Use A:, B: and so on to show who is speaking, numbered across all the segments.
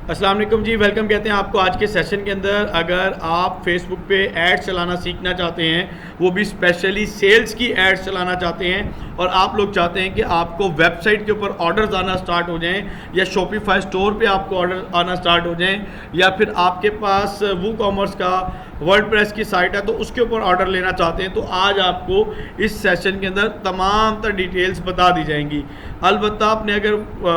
A: अस्सलाम वालेकुम जी, वेलकम कहते हैं आपको आज के सेशन के अंदर। अगर आप फेसबुक पे एड्स चलाना सीखना चाहते हैं, वो भी स्पेशली सेल्स की एड्स चलाना चाहते हैं, और आप लोग चाहते हैं कि आपको वेबसाइट के ऊपर ऑर्डर्स आना स्टार्ट हो जाएं, या शॉपिफाई स्टोर पे आपको ऑर्डर आना स्टार्ट हो जाएं, या फिर आपके पास वू कॉमर्स का वर्डप्रेस की साइट है तो उसके ऊपर ऑर्डर लेना चाहते हैं, तो आज आपको इस सेशन के अंदर तमाम तर डिटेल्स बता दी जाएंगी। अलबत्ता आपने अगर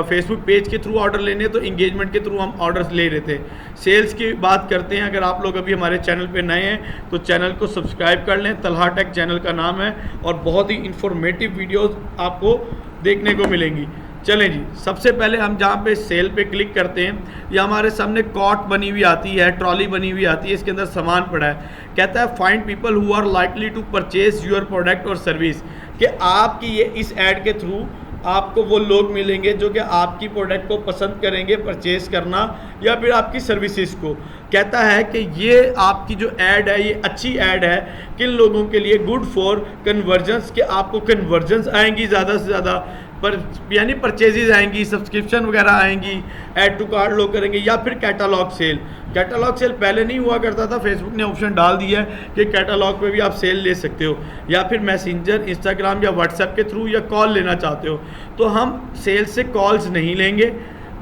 A: फेसबुक पेज के थ्रू ऑर्डर लेने तो इंगेजमेंट के थ्रू हम ऑर्डर्स ले रहे थे। सेल्स की बात करते हैं, अगर आप लोग अभी हमारे चैनल पे नए हैं तो चैनल को सब्सक्राइब कर लें। तलहा टेक चैनल का नाम है, और बहुत ही इंफॉर्मेटिव वीडियोस आपको देखने को मिलेंगी। चलें जी, सबसे पहले हम जहाँ पे सेल पे क्लिक करते हैं, या हमारे सामने कॉट बनी हुई आती है, ट्रॉली बनी हुई आती है, इसके अंदर सामान पड़ा है। कहता है find people who are likely to purchase your product और सर्विस, कि आपकी ये इस ऐड के थ्रू आपको वो लोग मिलेंगे जो कि आपकी प्रोडक्ट को पसंद करेंगे परचेज करना, या फिर आपकी सर्विसेज को। कहता है कि ये आपकी जो ऐड है ये अच्छी ऐड है किन लोगों के लिए, गुड फॉर कन्वर्जन्स, के आपको कन्वर्जन्स आएंगी ज़्यादा से ज़्यादा, पर यानी परचेजेज आएंगी, सब्सक्रिप्शन वगैरह आएंगी, ऐड टू कार्ट लोग करेंगे, या फिर कैटालॉग सेल। कैटालॉग सेल पहले नहीं हुआ करता था, फेसबुक ने ऑप्शन डाल दिया है कि कैटालॉग पे भी आप सेल ले सकते हो, या फिर मैसेंजर, इंस्टाग्राम या व्हाट्सएप के थ्रू, या कॉल लेना चाहते हो तो हम सेल से कॉल्स नहीं लेंगे।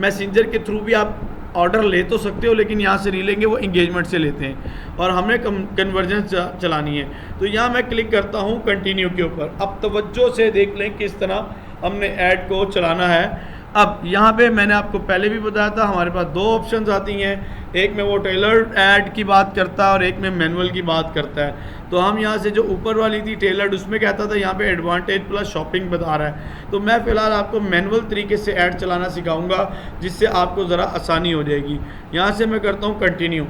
A: मैसेंजर के थ्रू भी आप ऑर्डर ले तो सकते हो, लेकिन यहाँ से नहीं लेंगे, वो इंगेजमेंट से लेते हैं, और हमें कन्वर्जन चलानी है। तो यहाँ मैं क्लिक करता हूँ कंटिन्यू के ऊपर। अब तवज्जो से देख लें किस तरह हमने ऐड को चलाना है। अब यहाँ पे मैंने आपको पहले भी बताया था, हमारे पास दो ऑप्शंस आती हैं, एक में वो टेलर्ड ऐड की बात करता है और एक में मैनुअल की बात करता है। तो हम यहाँ से जो ऊपर वाली थी टेलर्ड, उसमें कहता था यहाँ पे एडवांटेज प्लस शॉपिंग बता रहा है। तो मैं फ़िलहाल आपको मैनुअल तरीके से ऐड चलाना सिखाऊंगा, जिससे आपको ज़रा आसानी हो जाएगी। यहाँ से मैं करता हूँ कंटिन्यू।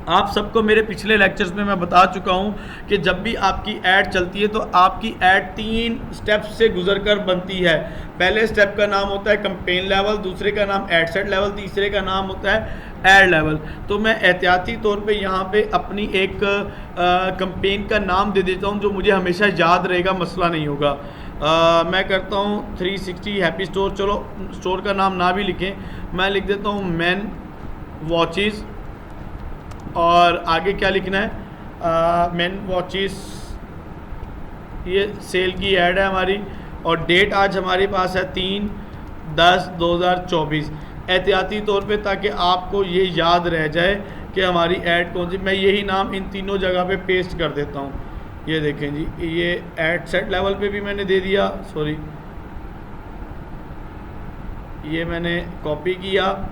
A: आप सबको मेरे पिछले लेक्चर्स में मैं बता चुका हूँ कि जब भी आपकी ऐड चलती है तो आपकी ऐड 3 स्टेप्स से गुजरकर बनती है। पहले स्टेप का नाम होता है कैंपेन लेवल, दूसरे का नाम एड सेट लेवल, तीसरे का नाम होता है ऐड लेवल। तो मैं एहतियाती तौर पे यहाँ पे अपनी एक कैंपेन का नाम दे देता हूँ जो मुझे हमेशा याद रहेगा, मसला नहीं होगा। मैं करता हूँ 360 हैप्पी स्टोर। चलो स्टोर का नाम ना भी लिखें, मैं लिख देता हूँ मैन वॉचेस, और आगे क्या लिखना है, मैन वॉचेस। ये सेल की ऐड है हमारी, और डेट आज हमारे पास है 3/10/2024, एहतियाती तौर पे, ताकि आपको ये याद रह जाए कि हमारी ऐड कौन सी। मैं यही नाम इन तीनों जगह पे पेस्ट कर देता हूँ। ये देखें जी, ये ऐड सेट लेवल पे भी मैंने दे दिया, सॉरी ये मैंने कॉपी किया।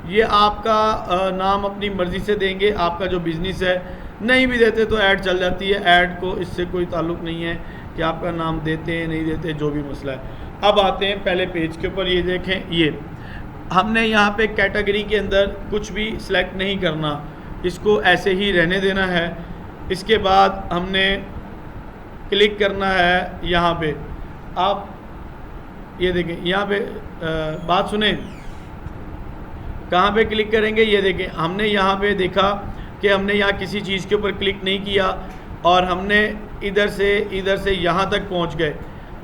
A: ये आपका नाम अपनी मर्ज़ी से देंगे, आपका जो बिज़नेस है। नहीं भी देते तो ऐड चल जाती है, ऐड को इससे कोई ताल्लुक़ नहीं है कि आपका नाम देते हैं नहीं देते, जो भी मसला है। अब आते हैं पहले पेज के ऊपर। ये देखें, ये हमने यहाँ पे कैटेगरी के अंदर कुछ भी सिलेक्ट नहीं करना, इसको ऐसे ही रहने देना है। इसके बाद हमने क्लिक करना है यहाँ पे। आप ये देखें, यहाँ पे बात सुने, कहाँ पे क्लिक करेंगे। ये देखें, हमने यहाँ पे देखा कि हमने यहाँ किसी चीज़ के ऊपर क्लिक नहीं किया, और हमने इधर से यहाँ तक पहुँच गए।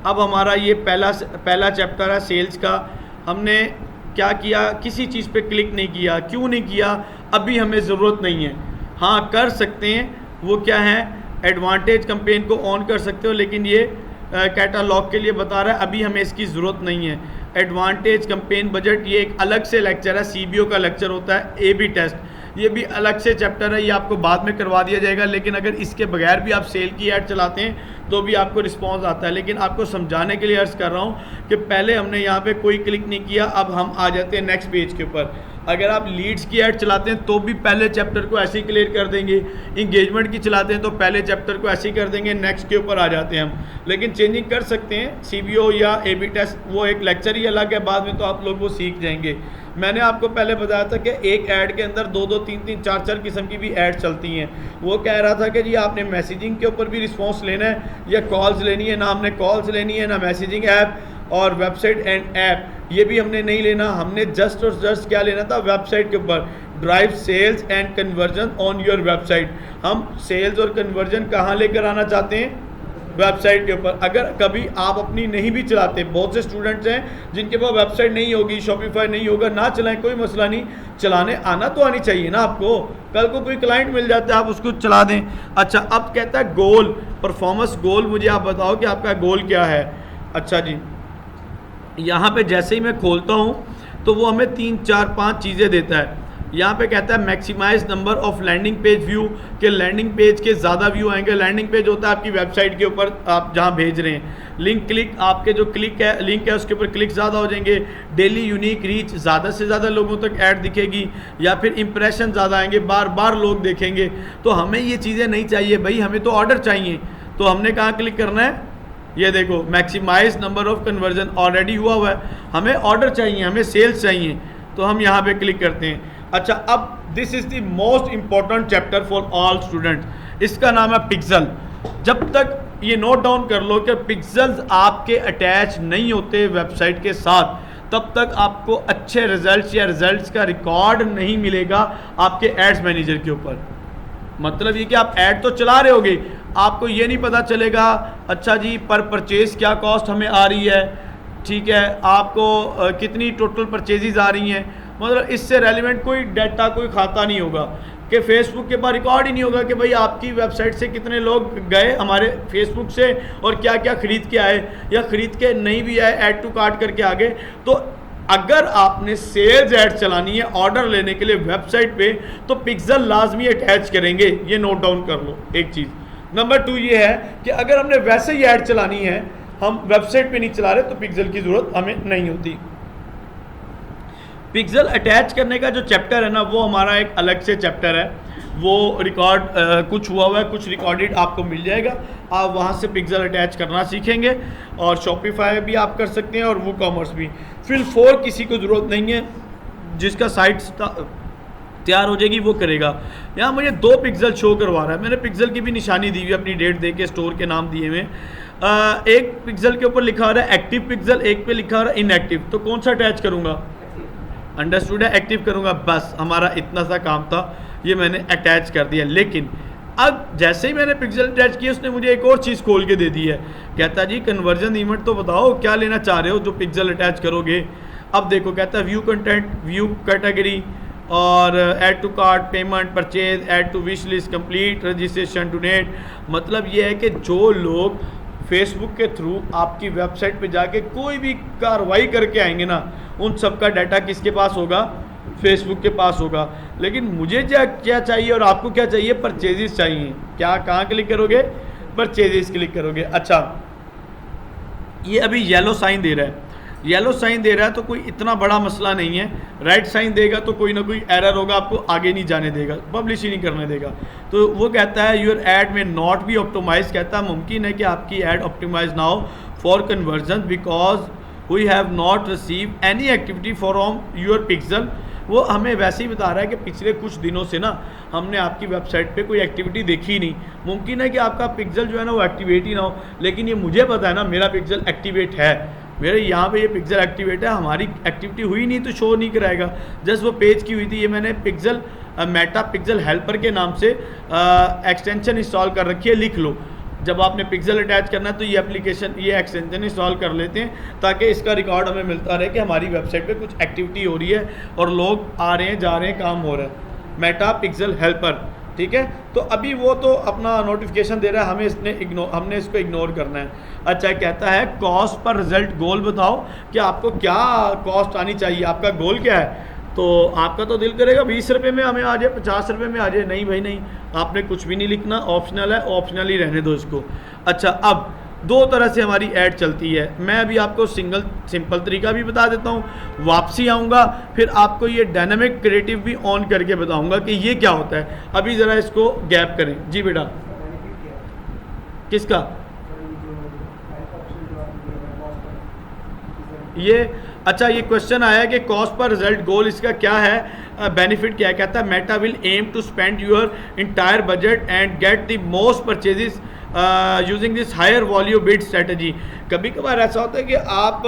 A: अब हमारा ये पहला चैप्टर है सेल्स का। हमने क्या किया, किसी चीज़ पे क्लिक नहीं किया। क्यों नहीं किया, अभी हमें ज़रूरत नहीं है। हाँ कर सकते हैं, वो क्या है, एडवांटेज कैंपेन को ऑन कर सकते हो, लेकिन ये कैटालॉग के लिए बता रहा है, अभी हमें इसकी ज़रूरत नहीं है। एडवांटेज कैंपेन बजट, ये एक अलग से लेक्चर है, CBO का लेक्चर होता है। AB टेस्ट, ये भी अलग से चैप्टर है, ये आपको बाद में करवा दिया जाएगा। लेकिन अगर इसके बगैर भी आप सेल की ऐड चलाते हैं तो भी आपको रिस्पांस आता है। लेकिन आपको समझाने के लिए अर्ज़ कर रहा हूँ कि पहले हमने यहाँ पे कोई क्लिक नहीं किया। अब हम आ जाते हैं नेक्स्ट पेज के ऊपर। अगर आप लीड्स की ऐड चलाते हैं तो भी पहले चैप्टर को ऐसे ही क्लियर कर देंगे, इंगेजमेंट की चलाते हैं तो पहले चैप्टर को ऐसे ही कर देंगे, नेक्स्ट के ऊपर आ जाते हैं हम। लेकिन चेंजिंग कर सकते हैं, CBO या AB टेस्ट वो एक लेक्चर ही अलग है, बाद में तो आप लोग वो सीख जाएंगे। मैंने आपको पहले बताया था कि एक ऐड के अंदर 2-2, 3-3, 4-4 किस्म की भी ऐड चलती हैं। वो कह रहा था कि जी आपने मैसेजिंग के ऊपर भी रिस्पॉन्स लेना है या कॉल्स लेनी है, ना हमने कॉल्स लेनी है ना मैसेजिंग ऐप, और वेबसाइट एंड ऐप ये भी हमने नहीं लेना। हमने जस्ट और जस्ट क्या लेना था, वेबसाइट के ऊपर, drive sales and conversion on your website. हम सेल्स और कन्वर्जन कहाँ लेकर आना चाहते हैं, वेबसाइट के ऊपर। अगर कभी आप अपनी नहीं भी चलाते, बहुत से स्टूडेंट्स हैं जिनके पास वेबसाइट नहीं होगी, शॉपिफाई नहीं होगा, ना चलाएं कोई मसला नहीं, चलाने आना तो आनी चाहिए ना आपको। कल को कोई क्लाइंट मिल जाता है आप उसको चला दें। अच्छा, अब कहता है गोल, परफॉर्मेंस गोल, मुझे आप बताओ कि आपका गोल क्या है। अच्छा जी, यहाँ पे जैसे ही मैं खोलता हूँ तो वो हमें 3 4 5 चीज़ें देता है। यहाँ पे कहता है maximize number of landing page view, के लैंडिंग पेज के ज़्यादा व्यू आएंगे। लैंडिंग पेज होता है आपकी वेबसाइट के ऊपर आप जहाँ भेज रहे हैं। लिंक क्लिक, आपके जो क्लिक है लिंक है उसके ऊपर क्लिक ज़्यादा हो जाएंगे। डेली यूनिक रीच, ज़्यादा से ज़्यादा लोगों तक ऐड दिखेगी। या फिर इंप्रेशन ज़्यादा आएंगे, बार बार लोग देखेंगे। तो हमें ये चीज़ें नहीं चाहिए भाई, हमें तो ऑर्डर चाहिए। तो हमने कहाँ क्लिक करना है, ये देखो maximize number of conversion already हुआ है, हमें ऑर्डर चाहिए, हमें सेल्स चाहिए, तो हम यहाँ पे क्लिक करते हैं। अच्छा, अब this is the most important chapter for all students, इसका नाम है पिक्सल। जब तक ये नोट डाउन कर लो कि पिक्सल्स आपके अटैच नहीं होते वेबसाइट के साथ, तब तक आपको अच्छे रिजल्ट्स या रिजल्ट्स का रिकॉर्ड नहीं मिलेगा आपके एड्स मैनेजर के ऊपर। मतलब ये कि आप ऐड तो चला रहे होगे, आपको ये नहीं पता चलेगा अच्छा जी पर परचेज क्या कॉस्ट हमें आ रही है, ठीक है, आपको कितनी टोटल परचेजेज आ रही हैं। मतलब इससे रेलिवेंट कोई डाटा, कोई खाता नहीं होगा कि फेसबुक के पास रिकॉर्ड ही नहीं होगा कि भाई आपकी वेबसाइट से कितने लोग गए हमारे फेसबुक से और क्या क्या ख़रीद के आए या ख़रीद के नहीं भी आए, ऐड टू कार्ट करके आ गए। तो अगर आपने सेल्स ऐड चलानी है ऑर्डर लेने के लिए वेबसाइट पे, तो पिक्सल लाजमी अटैच करेंगे, ये नोट डाउन कर लो एक चीज़। नंबर 2 ये है कि अगर हमने वैसे ही ऐड चलानी है, हम वेबसाइट पे नहीं चला रहे, तो पिक्सल की ज़रूरत हमें नहीं होती। पिक्सल अटैच करने का जो चैप्टर है ना, वो हमारा एक अलग से चैप्टर है, वो रिकॉर्ड कुछ हुआ है, कुछ रिकॉर्डेड आपको मिल जाएगा। आप वहाँ से पिक्सल अटैच करना सीखेंगे और शॉपिफाई भी आप कर सकते हैं और वो कॉमर्स भी। फिल 4 किसी को ज़रूरत नहीं है, जिसका साइट तैयार हो जाएगी वो करेगा। यहाँ मुझे 2 पिक्सल शो करवा रहा है, मैंने पिक्सल की भी निशानी दी हुई है, अपनी डेट दे के स्टोर के नाम दिए हुए। एक पिक्सल के ऊपर लिखा रहा है एक्टिव पिक्सल, एक पे लिखा रहा है इनएक्टिव, तो कौन सा अटैच करूँगा? अंडरस्टूड है, एक्टिव करूँगा। बस हमारा इतना सा काम था, ये मैंने अटैच कर दिया। लेकिन अब जैसे ही मैंने पिक्सल अटैच किया, उसने मुझे एक और चीज़ खोल के दे दी है। कहता जी कन्वर्जन इवेंट तो बताओ क्या लेना चाह रहे हो जो पिक्सल अटैच करोगे। अब देखो, कहता है व्यू कंटेंट, व्यू कैटेगरी और add to cart, payment, purchase, add to wish list, complete, registration, donate. मतलब ये है कि जो लोग फेसबुक के थ्रू आपकी वेबसाइट पे जाके कोई भी कार्रवाई करके आएंगे ना, उन सब का डाटा किसके पास होगा? फेसबुक के पास होगा। लेकिन मुझे क्या चाहिए और आपको क्या चाहिए? परचेजेस चाहिए। क्या, कहाँ क्लिक करोगे? परचेजेस क्लिक करोगे। अच्छा, ये अभी येलो साइन दे रहा है, येलो साइन दे रहा है तो कोई इतना बड़ा मसला नहीं है। राइट साइन देगा तो कोई ना कोई एरर होगा, आपको आगे नहीं जाने देगा, पब्लिश ही नहीं करने देगा। तो वो कहता है योर एड में नॉट बी ऑप्टिमाइज, कहता है मुमकिन है कि आपकी एड ऑप्टिमाइज ना हो for conversion because we have not receive any activity from your pixel. वो हमें वैसे ही बता रहा है कि पिछले कुछ दिनों से ना हमने आपकी वेबसाइट पे कोई एक्टिविटी देखी नहीं। मुमकिन है कि आपका पिक्सल जो है ना वो एक्टिवेट ही ना हो, लेकिन ये मुझे पता है ना मेरा पिक्सल एक्टिवेट है, मेरे यहाँ पे ये पिक्सल एक्टिवेट है। हमारी एक्टिविटी हुई नहीं तो शो नहीं कराएगा। जस्ट वो पेज की हुई थी, ये मैंने पिक्सल मेटा पिक्सल हेल्पर के नाम से एक्सटेंशन इंस्टॉल कर रखी है, लिख लो। जब आपने पिक्सल अटैच करना है तो ये एप्लीकेशन, ये एक्सटेंशन इंस्टॉल कर लेते हैं ताकि इसका रिकॉर्ड हमें मिलता रहे कि हमारी वेबसाइट पे कुछ एक्टिविटी हो रही है और लोग आ रहे हैं, जा रहे हैं, काम हो रहा है। मेटा पिक्सल हेल्पर, ठीक है। तो अभी वो तो अपना नोटिफिकेशन दे रहा है, हमने इसको इग्नोर करना है। अच्छा, कहता है कॉस्ट पर रिजल्ट गोल बताओ कि आपको क्या कॉस्ट आनी चाहिए, आपका गोल क्या है। तो आपका तो दिल करेगा 20 रुपये में हमें आ जाए, 50 रुपये में आ जाए। नहीं भाई नहीं, आपने कुछ भी नहीं लिखना, ऑप्शनल है, ऑप्शनल ही रहने दो इसको। अच्छा, अब 2 तरह से हमारी ऐड चलती है। मैं अभी आपको सिंपल तरीका भी बता देता हूँ, वापसी आऊँगा फिर आपको ये डायनामिक क्रिएटिव भी ऑन करके बताऊँगा कि ये क्या होता है। अभी ज़रा इसको गैप करें। जी बेटा, किसका ये? अच्छा, ये क्वेश्चन आया है कि कॉस्ट पर रिजल्ट गोल इसका क्या है, बेनिफिट क्या है। कहता है Meta will aim to spend your entire budget and get the most purchases using this higher volume bid strategy. कभी कभार ऐसा होता है कि आप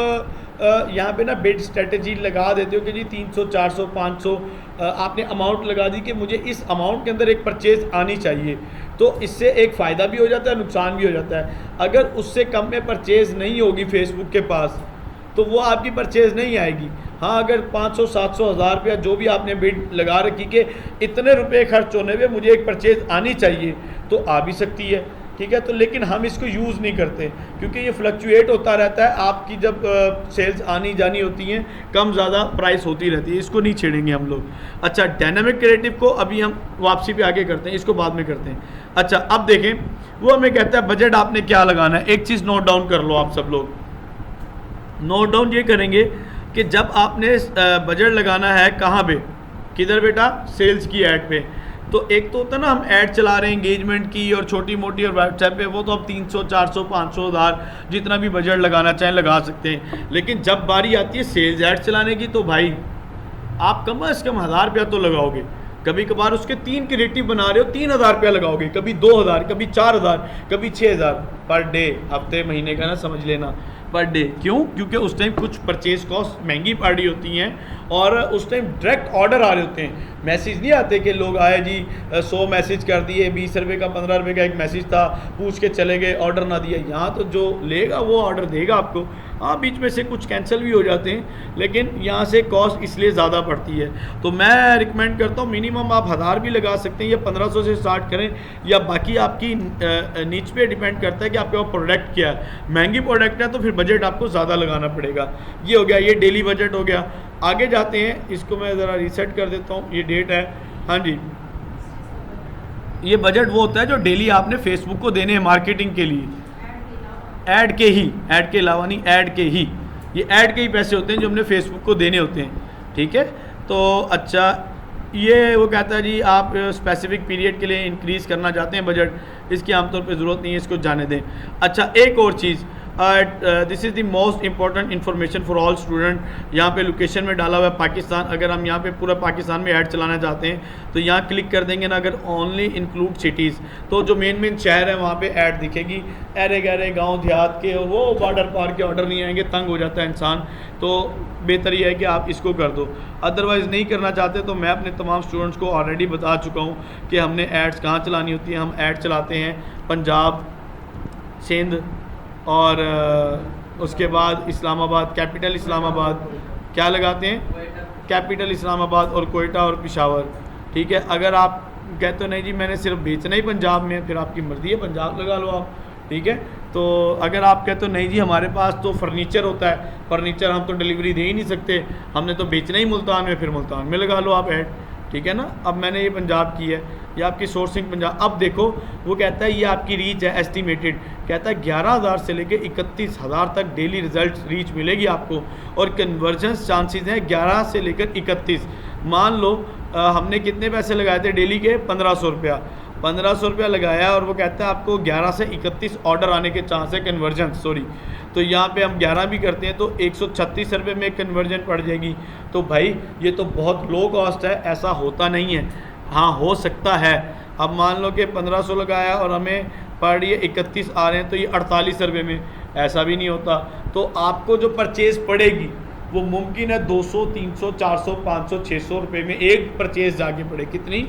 A: यहाँ पे ना बिड स्ट्रेटजी लगा देते हो कि जी 300 400 500 आपने अमाउंट लगा दी कि मुझे इस अमाउंट के अंदर एक परचेज़ आनी चाहिए, तो इससे एक फ़ायदा भी हो जाता है, नुकसान भी हो जाता है। अगर उससे कम में परचेज़ नहीं होगी फेसबुक के पास तो वो आपकी परचेज़ नहीं आएगी। हाँ, अगर 500 700 हज़ार रुपया जो भी आपने बिड लगा रखी कि इतने रुपए खर्च होने पे मुझे एक परचेज़ आनी चाहिए, तो आ भी सकती है, ठीक है। तो लेकिन हम इसको यूज़ नहीं करते क्योंकि ये फ्लक्चुएट होता रहता है। आपकी जब सेल्स आनी जानी होती हैं, कम ज़्यादा प्राइस होती रहती है, इसको नहीं छेड़ेंगे हम लोग। अच्छा, डायनामिक क्रिएटिव को अभी हम वापसी पे आगे करते हैं, इसको बाद में करते हैं। अच्छा, अब देखें, वो हमें कहता है बजट आपने क्या लगाना है। एक चीज़ नोट डाउन कर लो आप सब लोग, नोट डाउन ये करेंगे कि जब आपने बजट लगाना है कहाँ पे, किधर बेटा, सेल्स की ऐड पे। तो एक तो होता है ना, हम ऐड चला रहे हैं एंगेजमेंट की और छोटी मोटी और व्हाट्सएप पे, वो तो आप 300 400 500 हज़ार जितना भी बजट लगाना चाहें लगा सकते हैं। लेकिन जब बारी आती है सेल्स ऐड चलाने की, तो भाई आप कम से कम 1000 रुपया तो लगाओगे। कभी कभार उसके 3 क्रिएटिव बना रहे हो, 3000 रुपया लगाओगे, कभी 2000, कभी 4000, कभी 6000 पर डे, हफ्ते महीने का ना समझ लेना, पर डे। क्यों? क्योंकि उस टाइम कुछ परचेज कॉस्ट महंगी पड़ रही होती हैं और उस टाइम डायरेक्ट ऑर्डर आ रहे होते हैं। मैसेज नहीं आते कि लोग आए जी 100 मैसेज कर दिए, 20 रुपये का 15 रुपये का एक मैसेज था, पूछ के चले गए, ऑर्डर ना दिया। यहाँ तो जो लेगा वो ऑर्डर देगा आपको। हाँ, बीच में से कुछ कैंसिल भी हो जाते हैं, लेकिन यहाँ से कॉस्ट इसलिए ज़्यादा पड़ती है। तो मैं रिकमेंड करता हूँ मिनिमम आप 1000 भी लगा सकते हैं या 1500 से स्टार्ट करें, या बाकी आपकी नीच पे डिपेंड करता है कि आपके पास प्रोडक्ट क्या है। महंगी प्रोडक्ट है तो फिर बजट आपको ज़्यादा लगाना पड़ेगा। ये हो गया, ये डेली बजट हो गया। आगे जाते हैं, इसको मैं ज़रा रीसेट कर देता हूँ, ये डेट है। हाँ जी, ये बजट वो होता है जो डेली आपने फेसबुक को देने हैं मार्केटिंग के लिए, ऐड के ही, ऐड के अलावा नहीं, ऐड के ही, ये ऐड के ही पैसे होते हैं जो हमने फेसबुक को देने होते हैं, ठीक है। तो अच्छा, ये वो कहता है जी आप स्पेसिफिक पीरियड के लिए इंक्रीज़ करना चाहते हैं बजट, इसकी आमतौर पे ज़रूरत नहीं है, इसको जाने दें। अच्छा, एक और चीज़, this is the most important information for all student. यहाँ पे लोकेशन में डाला हुआ है पाकिस्तान। अगर हम यहाँ पे पूरा पाकिस्तान में ऐड चलाना चाहते हैं तो यहाँ क्लिक कर देंगे ना, अगर ओनली इंक्लूड सिटीज़, तो जो मेन शहर है वहाँ पे ऐड दिखेगी। अरे गहरे गांव देहात के वो बॉर्डर पार के ऑर्डर नहीं आएंगे, तंग हो जाता है इंसान। तो बेहतर यह है कि आप इसको कर दो। अदरवाइज़ नहीं करना चाहते तो मैं अपने तमाम स्टूडेंट्स को ऑलरेडी बता चुका हूँ कि हमने एड्स कहाँ चलानी होती है। हम ऐड चलाते हैं पंजाब, सिंध और उसके बाद इस्लामाबाद, कैपिटल इस्लामाबाद, क्या लगाते हैं, कैपिटल इस्लामाबाद और कोयटा और पेशावर, ठीक है। अगर आप कहते हो नहीं जी मैंने सिर्फ बेचना ही पंजाब में, फिर आपकी मर्ज़ी है, पंजाब लगा लो आप, ठीक है। तो अगर आप कहते हो नहीं जी हमारे पास तो फर्नीचर होता है, फर्नीचर हम तो डिलीवरी दे ही नहीं सकते, हमने तो बेचना ही मुल्तान में, फिर मुल्तान में लगा लो आप ऐड, ठीक है ना। अब मैंने ये पंजाब की है, ये आपकी सोर्सिंग पंजाब। अब देखो वो कहता है ये आपकी रीच है एस्टिमेटेड, कहता है 11,000 से लेकर 31,000 तक डेली रिजल्ट रीच मिलेगी आपको, और कन्वर्जन चांसेस हैं 11 से लेकर 31। मान लो हमने कितने पैसे लगाए थे डेली के, 1500 रुपया, 1500 रुपया लगाया और वो कहता है आपको 11 से 31 ऑर्डर आने के चांस है, कन्वर्जन सॉरी। तो यहाँ पे हम 11 भी करते हैं तो 136 रुपये में कन्वर्जन पड़ जाएगी। तो भाई ये तो बहुत लो कॉस्ट है, ऐसा होता नहीं है। हाँ, हो सकता है। अब मान लो कि 1500 लगाया और हमें पड़ रही है 31 आ रहे हैं, तो ये 48 रुपये में, ऐसा भी नहीं होता। तो आपको जो परचेज़ पड़ेगी वो मुमकिन है 200 300 400 500 600 रुपये में एक परचेज़ जाके पड़े। कितनी?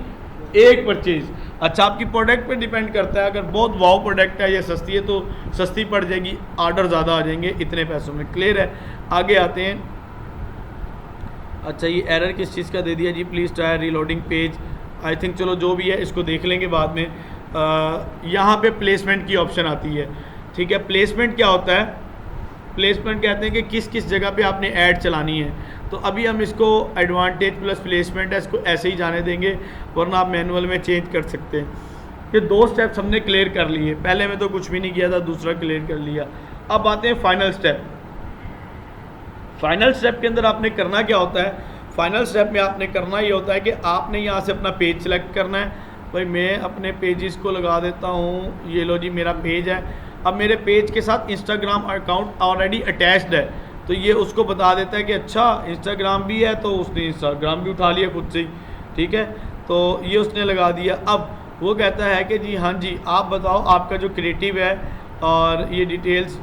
A: एक परचेज़। अच्छा, आपकी प्रोडक्ट पे डिपेंड करता है, अगर बहुत वाव प्रोडक्ट है या सस्ती है तो सस्ती पड़ जाएगी, ऑर्डर ज़्यादा आ जाएंगे इतने पैसों में। क्लियर है? आगे आते हैं। अच्छा, ये एरर किस चीज़ का दे दिया जी, please try reloading page. I think चलो जो भी है इसको देख लेंगे बाद में। यहाँ पे प्लेसमेंट की ऑप्शन आती है, ठीक है। प्लेसमेंट क्या होता है? प्लेसमेंट कहते हैं कि किस किस जगह पे आपने ऐड चलानी है। तो अभी हम इसको एडवांटेज प्लस प्लेसमेंट है, इसको ऐसे ही जाने देंगे, वरना आप मैनुअल में चेंज कर सकते हैं। ये 2 स्टेप्स हमने क्लियर कर लिए, पहले में तो कुछ भी नहीं किया था, दूसरा क्लियर कर लिया। अब आते हैं फाइनल स्टेप। फाइनल स्टेप के अंदर आपने करना क्या होता है? फाइनल स्टेप में आपने करना ये होता है कि आपने यहाँ से अपना पेज सेलेक्ट करना है। भाई मैं अपने पेजेस को लगा देता हूँ, ये लो जी मेरा पेज है। अब मेरे पेज के साथ इंस्टाग्राम अकाउंट ऑलरेडी अटैच्ड है, तो ये उसको बता देता है कि अच्छा इंस्टाग्राम भी है, तो उसने इंस्टाग्राम भी उठा लिया खुद से ही, ठीक है। तो ये उसने लगा दिया। अब वो कहता है कि जी हाँ जी आप बताओ आपका जो क्रिएटिव है और ये डिटेल्स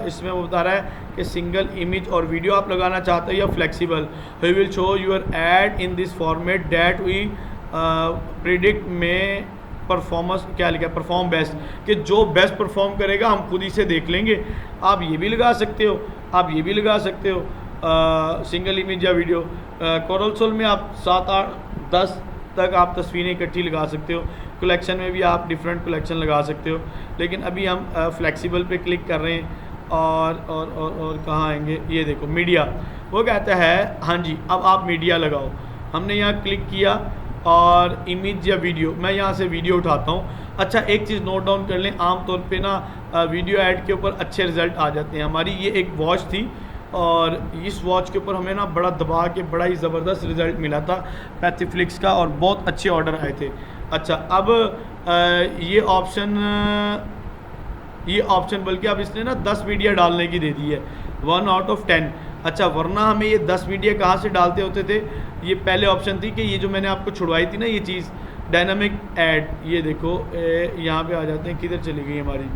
A: इसमें वो बता रहा है कि सिंगल इमेज और वीडियो आप लगाना चाहते हो या flexible. We will show your ad in this format that we predict may performance, क्या लिखा है, परफॉर्म बेस्ट, कि जो बेस्ट परफॉर्म करेगा हम खुद ही से देख लेंगे। आप ये भी लगा सकते हो, आप ये भी लगा सकते हो, सिंगल इमेज या वीडियो। कोरल सोल में आप 7, 8, 10 तक आप तस्वीरें इकट्ठी लगा सकते हो। कलेक्शन में भी आप डिफरेंट कलेक्शन लगा सकते हो। लेकिन अभी हम फ्लेक्सिबल पे क्लिक कर रहे हैं और कहाँ आएंगे, ये देखो मीडिया। वो कहता है हाँ जी अब आप मीडिया लगाओ। हमने यहाँ क्लिक किया और इमेज या वीडियो, मैं यहाँ से वीडियो उठाता हूँ। अच्छा एक चीज़ नोट डाउन कर लें, आमतौर पे ना वीडियो ऐड के ऊपर अच्छे रिज़ल्ट आ जाते हैं। हमारी ये एक वॉच थी और इस वॉच के ऊपर हमें ना बड़ा दबा के बड़ा ही ज़बरदस्त रिज़ल्ट मिला था पैथीफ्लिक्स का और बहुत अच्छे ऑर्डर आए थे। अच्छा अब ये ऑप्शन बल्कि अब इसने ना 10 मीडिया डालने की दे दी है, 1 आउट ऑफ 10। अच्छा वरना हमें ये 10 मीडिया कहाँ से डालते होते थे, ये पहले ऑप्शन थी कि ये जो मैंने आपको छुड़वाई थी ना ये चीज़ डायनामिक ऐड, ये देखो यहाँ पे आ जाते हैं, किधर चली गई हमारी,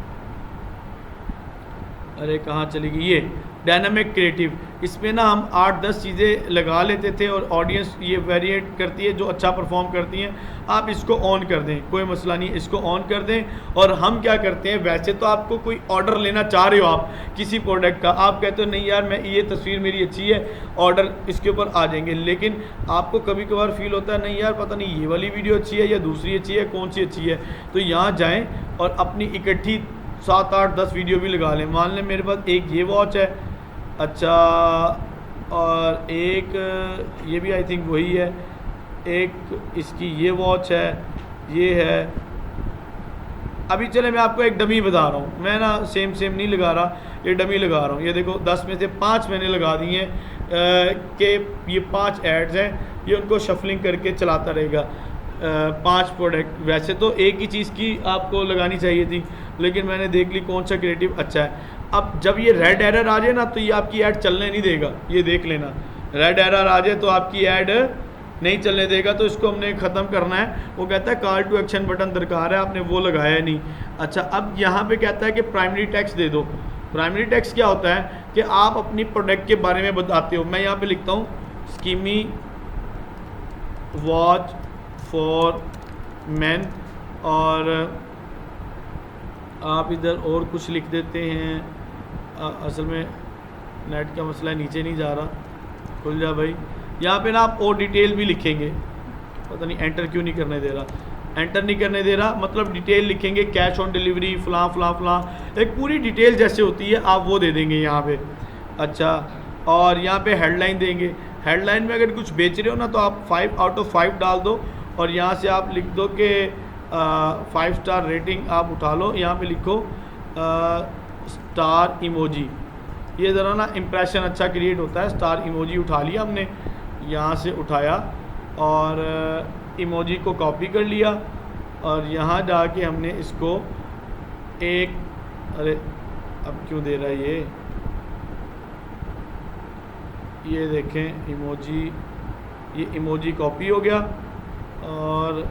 A: अरे कहाँ चली गई, ये डायनामिक क्रिएटिव। इसमें ना हम 8-10 चीज़ें लगा लेते थे और ऑडियंस ये वेरिएट करती है जो अच्छा परफॉर्म करती हैं। आप इसको ऑन कर दें, कोई मसला नहीं, इसको ऑन कर दें। और हम क्या करते हैं, वैसे तो आपको कोई ऑर्डर लेना चाह रहे हो आप किसी प्रोडक्ट का, आप कहते हो नहीं यार मैं ये तस्वीर मेरी अच्छी है, ऑर्डर इसके ऊपर आ जाएंगे। लेकिन आपको कभी कभार फील होता है नहीं यार पता नहीं ये वाली वीडियो अच्छी है या दूसरी अच्छी है, कौन सी अच्छी है, तो यहाँ जाएँ और अपनी इकट्ठी 7, 8, 10 वीडियो भी लगा लें। मान लें मेरे पास एक ये वॉच है, अच्छा और एक ये भी आई थिंक वही है, एक इसकी ये वॉच है, ये है। अभी चले मैं आपको एक डमी बता रहा हूँ, मैं ना सेम नहीं लगा रहा, ये डमी लगा रहा हूँ। ये देखो 10 में से 5 मैंने लगा दी हैं कि ये 5 एड्स हैं, ये उनको शफलिंग करके चलाता रहेगा। 5 प्रोडक्ट, वैसे तो एक ही चीज़ की आपको लगानी चाहिए थी लेकिन मैंने देख ली कौन सा क्रिएटिव अच्छा है। अब जब ये रेड एरर आ जाए ना तो ये आपकी ऐड चलने नहीं देगा, ये देख लेना, रेड एरर आ जाए तो आपकी ऐड नहीं चलने देगा, तो इसको हमने ख़त्म करना है। वो कहता है कॉल टू एक्शन बटन दरकार है, आपने वो लगाया नहीं। अच्छा अब यहाँ पे कहता है कि प्राइमरी टेक्स्ट दे दो। प्राइमरी टेक्स्ट क्या होता है कि आप अपनी प्रोडक्ट के बारे में बताते हो। मैं यहाँ पे लिखता हूँ स्कीमी वॉच फॉर मैन, और आप इधर और कुछ लिख देते हैं। असल में नेट का मसला है, नीचे नहीं जा रहा, खुल जा भाई। यहाँ पे ना आप और डिटेल भी लिखेंगे, पता नहीं एंटर क्यों नहीं करने दे रहा, एंटर नहीं करने दे रहा, मतलब डिटेल लिखेंगे, कैश ऑन डिलीवरी फलां फलां फलां, एक पूरी डिटेल जैसे होती है आप वो दे देंगे यहाँ पे। अच्छा और यहाँ पे हेडलाइन देंगे, हेडलाइन में अगर कुछ बेच रहे हो ना तो आप 5 आउट ऑफ 5 डाल दो और यहाँ से आप लिख दो कि 5 स्टार रेटिंग आप उठा लो, यहाँ पे लिखो स्टार इमोजी, ये ज़रा ना इम्प्रेशन अच्छा क्रिएट होता है। स्टार इमोजी उठा लिया हमने, यहाँ से उठाया और इमोजी को कॉपी कर लिया और यहाँ जाके हमने इसको एक, अरे अब क्यों दे रहा है ये देखें इमोजी, ये इमोजी कॉपी हो गया और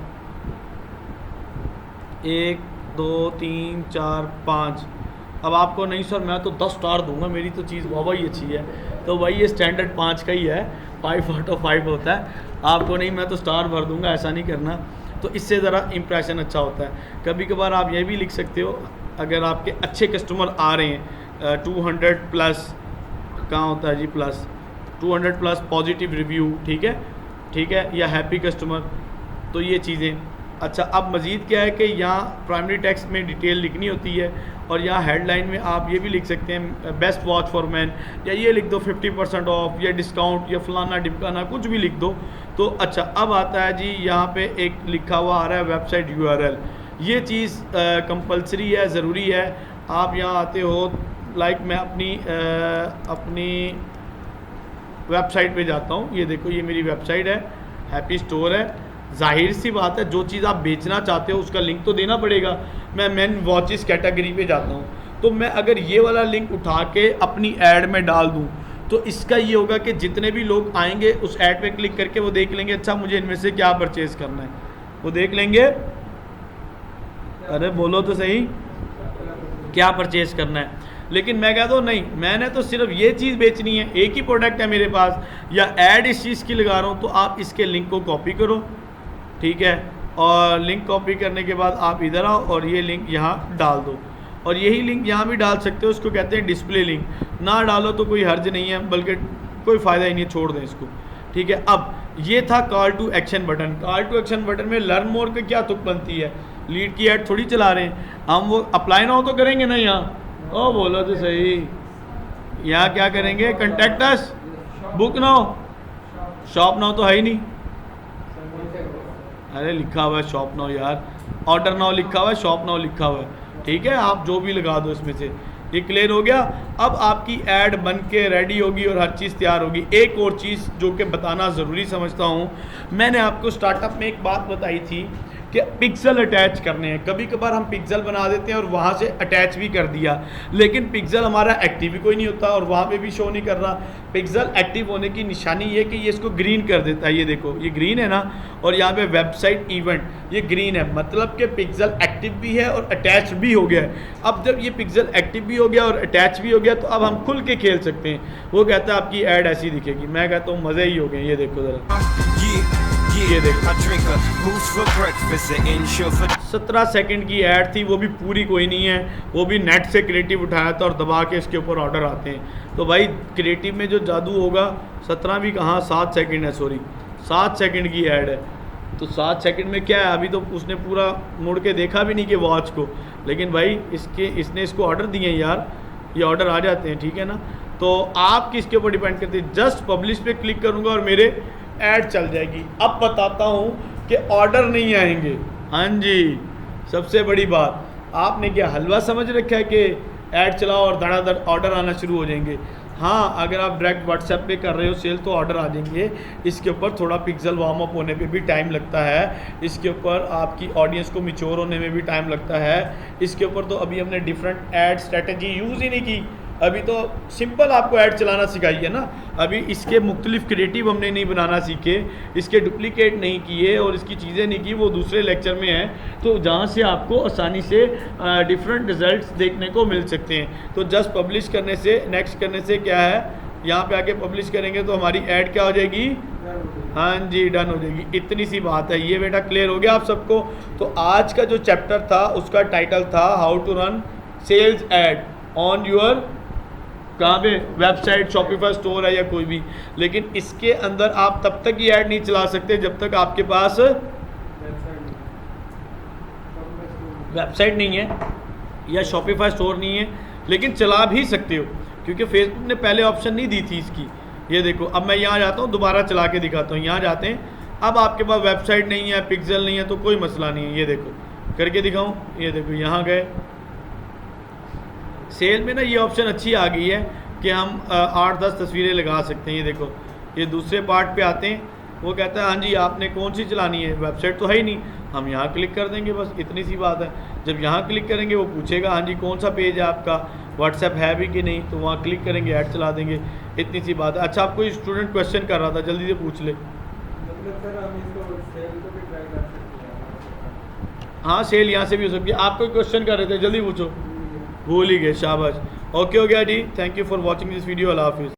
A: 1 2 3 4 5। अब आपको नहीं सर मैं तो 10 स्टार दूंगा, मेरी तो चीज़ वाह ही अच्छी है, तो भाई ये स्टैंडर्ड 5 का ही है, 5 आउट ऑफ 5 होता है। आपको नहीं मैं तो स्टार भर दूंगा, ऐसा नहीं करना, तो इससे ज़रा इम्प्रेशन अच्छा होता है। कभी कभार आप ये भी लिख सकते हो अगर आपके अच्छे कस्टमर आ रहे हैं 200 प्लस, कहाँ होता है जी प्लस, 200 प्लस पॉजिटिव रिव्यू, ठीक है, या हैप्पी कस्टमर, तो ये चीज़ें। अच्छा अब मज़ीद क्या है कि यहाँ प्राइमरी टेक्स्ट में डिटेल लिखनी होती है और यहाँ हेडलाइन में आप ये भी लिख सकते हैं बेस्ट वॉच फॉर मैन, या ये लिख दो 50% ऑफ या डिस्काउंट या फलाना डिमकाना, कुछ भी लिख दो। तो अच्छा अब आता है जी यहाँ पे एक लिखा हुआ आ रहा है वेबसाइट URL, ये चीज़ कंपलसरी है, ज़रूरी है। आप यहाँ आते हो, लाइक मैं अपनी वेबसाइट पे जाता हूँ, ये देखो ये मेरी वेबसाइट है, हैप्पी स्टोर है। जाहिर सी बात है जो चीज़ आप बेचना चाहते हो उसका लिंक तो देना पड़ेगा। मैं मेन वॉचेस कैटेगरी पे जाता हूँ, तो मैं अगर ये वाला लिंक उठा के अपनी ऐड में डाल दूँ तो इसका ये होगा कि जितने भी लोग आएंगे उस ऐड पे क्लिक करके वो देख लेंगे अच्छा मुझे इनमें से क्या परचेज़ करना है, वो देख लेंगे। अरे बोलो तो सही, क्या परचेज़ करना है। लेकिन मैं कहता हूँ नहीं, मैंने तो सिर्फ ये चीज़ बेचनी है, एक ही प्रोडक्ट है मेरे पास, या ऐड इस चीज़ की लगा रहा हूँ, तो आप इसके लिंक को कॉपी करो, ठीक है, और लिंक कॉपी करने के बाद आप इधर आओ और ये लिंक यहाँ डाल दो, और यही लिंक यहाँ भी डाल सकते हो, उसको कहते हैं डिस्प्ले लिंक। ना डालो तो कोई हर्ज नहीं है, बल्कि कोई फ़ायदा ही नहीं, छोड़ दें इसको, ठीक है। अब ये था call to action button. Call to action button में लर्न मोर की क्या तुक बनती है, लीड की ऐड थोड़ी चला रहे हैं हम, वो अप्लाई ना हो तो करेंगे ना यहाँ, ओ बोलो तो सही, यहाँ क्या करेंगे, कंटेक्ट अस, बुक नाउ, शॉप नाउ तो है ही नहीं, अरे लिखा हुआ है शॉप नाउ यार, ऑर्डर नाउ लिखा हुआ है, शॉप नाउ लिखा हुआ है, ठीक है, आप जो भी लगा दो इसमें से। ये क्लियर हो गया। अब आपकी ऐड बन के रेडी होगी और हर चीज़ तैयार होगी। एक और चीज़ जो कि बताना ज़रूरी समझता हूँ, मैंने आपको स्टार्टअप में एक बात बताई थी कि पिक्सल अटैच करने हैं। कभी कभार हम पिक्सल बना देते हैं और वहाँ से अटैच भी कर दिया, लेकिन पिक्सल हमारा एक्टिव भी कोई नहीं होता और वहाँ पे भी शो नहीं कर रहा। पिक्सल एक्टिव होने की निशानी ये कि ये इसको ग्रीन कर देता है, ये देखो ये ग्रीन है ना, और यहाँ पे वेबसाइट इवेंट ये ग्रीन है, मतलब कि पिक्सल एक्टिव भी है और अटैच भी हो गया है। अब जब ये पिक्सल एक्टिव भी हो गया और अटैच भी हो गया, तो अब हम खुल के खेल सकते हैं। वो कहता है आपकी ऐड ऐसी दिखेगी, मैं कहता हूँ मज़े ही हो गए। ये देखो ज़रा, ये देखो 17 सेकंड की ऐड थी, वो भी पूरी कोई नहीं है, वो भी नेट से क्रिएटिव उठाया था और दबा के इसके ऊपर ऑर्डर आते हैं। तो भाई क्रिएटिव में जो जादू होगा, 17 भी कहाँ, 7 सेकंड है, सॉरी 7 सेकंड की ऐड है। तो 7 सेकंड में क्या है, अभी तो उसने पूरा मुड़ के देखा भी नहीं कि वॉच को, लेकिन भाई इसने इसको ऑर्डर दिए हैं यार, ये ऑर्डर आ जाते हैं, ठीक है ना। तो आप किसके ऊपर डिपेंड करते हैं, जस्ट पब्लिश पे क्लिक करूँगा और मेरे ऐड चल जाएगी। अब बताता हूँ कि ऑर्डर नहीं आएंगे। हाँ जी, सबसे बड़ी बात, आपने क्या हलवा समझ रखा है कि ऐड चलाओ और धड़ाधड़ ऑर्डर आना शुरू हो जाएंगे। हाँ, अगर आप डायरेक्ट व्हाट्सएप पे कर रहे हो सेल तो ऑर्डर आ जाएंगे। इसके ऊपर थोड़ा पिक्सल वार्म अप होने पे भी टाइम लगता है, इसके ऊपर आपकी ऑडियंस को मैच्योर होने में भी टाइम लगता है। इसके ऊपर तो अभी हमने डिफरेंट ऐड स्ट्रेटजी यूज़ ही नहीं की, अभी तो सिंपल आपको ऐड चलाना सिखाई है ना। अभी इसके मुख्तलिफ क्रिएटिव हमने नहीं बनाना सीखे, इसके डुप्लीकेट नहीं किए और इसकी चीज़ें नहीं की, वो दूसरे लेक्चर में है, तो जहाँ से आपको आसानी से डिफरेंट रिजल्ट्स देखने को मिल सकते हैं। तो जस्ट पब्लिश करने से, नेक्स्ट करने से क्या है, यहाँ पे आके पब्लिश करेंगे तो हमारी ऐड क्या हो जाएगी, हाँ जी डन हो जाएगी। इतनी सी बात है। ये बेटा क्लियर हो गया आप सबको। तो आज का जो चैप्टर था उसका टाइटल था how to run sales ad on your, कहाँ पे, वेबसाइट, शॉपिफाई स्टोर है या कोई भी। लेकिन इसके अंदर आप तब तक ही ऐड नहीं चला सकते जब तक आपके पास वेबसाइट नहीं है या शॉपिफाई स्टोर नहीं है। लेकिन चला भी सकते हो, क्योंकि फेसबुक ने पहले ऑप्शन नहीं दी थी इसकी। ये देखो, अब मैं यहाँ जाता हूँ, दोबारा चला के दिखाता हूँ। यहाँ जाते हैं, अब आपके पास वेबसाइट नहीं है, पिक्सल नहीं है, तो कोई मसला नहीं है। ये देखो करके दिखाऊँ, ये देखो यहाँ गए, सेल में ना ये ऑप्शन अच्छी आ गई है कि हम 8-10 तस्वीरें लगा सकते हैं। ये देखो, ये दूसरे पार्ट पे आते हैं, वो कहता है हाँ जी आपने कौन सी चलानी है, वेबसाइट तो है ही नहीं, हम यहाँ क्लिक कर देंगे, बस इतनी सी बात है। जब यहाँ क्लिक करेंगे वो पूछेगा हाँ जी कौन सा पेज है आपका, व्हाट्सएप है भी कि नहीं, तो वहाँ क्लिक करेंगे, ऐड चला देंगे, इतनी सी बात है। अच्छा, आपको स्टूडेंट क्वेश्चन कर रहा था, जल्दी से पूछ ले। हाँ, सेल यहाँ से भी हो सकती है। आप कोई क्वेश्चन कर रहे थे, जल्दी पूछो। भूल ही गए, शाबाश। ओके हो गया जी, thank you for watching this video, अल्लाह हाफिज़।